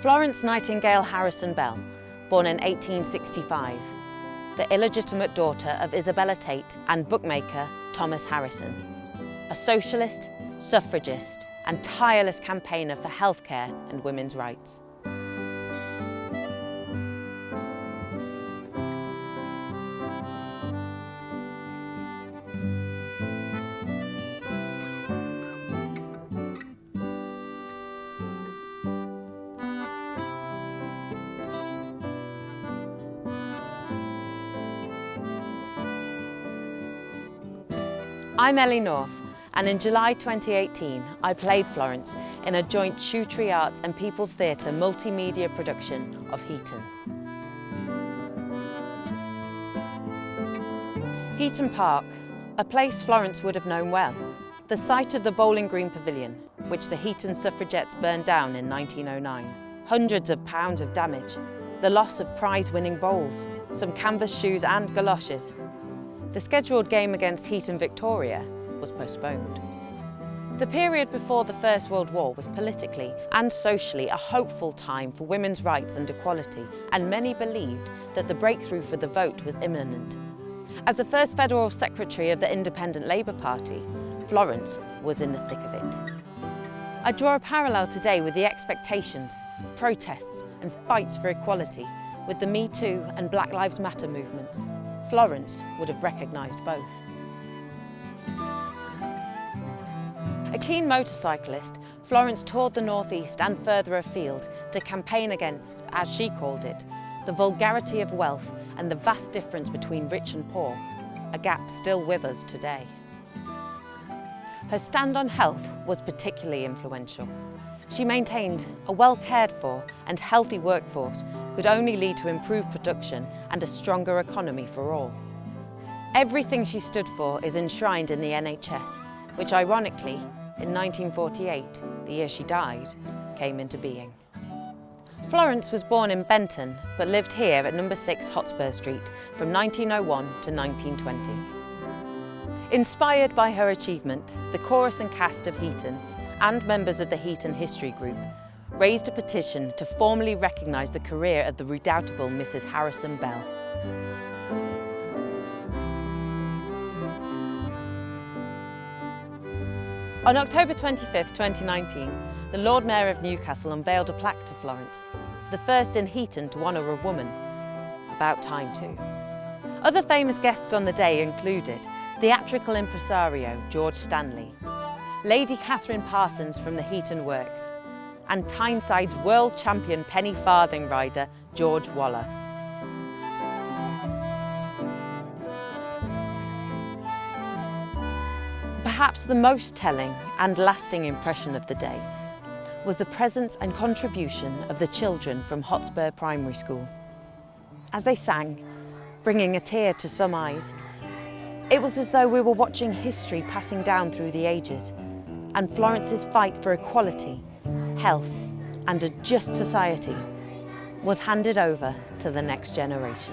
Florence Nightingale Harrison Bell, born in 1865, the illegitimate daughter of Isabella Tait and bookmaker Thomas Harrison, a socialist, suffragist and tireless campaigner for healthcare and women's rights. I'm Ellie North, and in July 2018 I played Florence in a joint Shootery Arts and People's Theatre multimedia production of Heaton. Heaton Park, a place Florence would have known well, the site of the Bowling Green Pavilion, which the Heaton suffragettes burned down in 1909. Hundreds of pounds of damage, the loss of prize-winning bowls, some canvas shoes and galoshes. The scheduled game against Heaton Victoria was postponed. The period before the First World War was politically and socially a hopeful time for women's rights and equality, and many believed that the breakthrough for the vote was imminent. As the first federal secretary of the Independent Labour Party, Florence was in the thick of it. I draw a parallel today with the expectations, protests and fights for equality with the Me Too and Black Lives Matter movements. Florence would have recognised both. A keen motorcyclist, Florence toured the northeast and further afield to campaign against, as she called it, the vulgarity of wealth and the vast difference between rich and poor, a gap still with us today. Her stand on health was particularly influential. She maintained a well-cared-for and healthy workforce could only lead to improved production and a stronger economy for all. Everything she stood for is enshrined in the NHS, which ironically, in 1948, the year she died, came into being. Florence was born in Benton, but lived here at No. 6 Hotspur Street from 1901 to 1920. Inspired by her achievement, the chorus and cast of Heaton and members of the Heaton History Group raised a petition to formally recognise the career of the redoubtable Mrs. Harrison Bell. On October 25, 2019, the Lord Mayor of Newcastle unveiled a plaque to Florence, the first in Heaton to honour a woman. About time too. Other famous guests on the day included theatrical impresario George Stanley, Lady Catherine Parsons from the Heaton Works, and Tyneside's world champion penny farthing rider George Waller. Perhaps the most telling and lasting impression of the day was the presence and contribution of the children from Hotspur Primary School. As they sang, bringing a tear to some eyes, it was as though we were watching history passing down through the ages, and Florence's fight for equality, health and a just society was handed over to the next generation.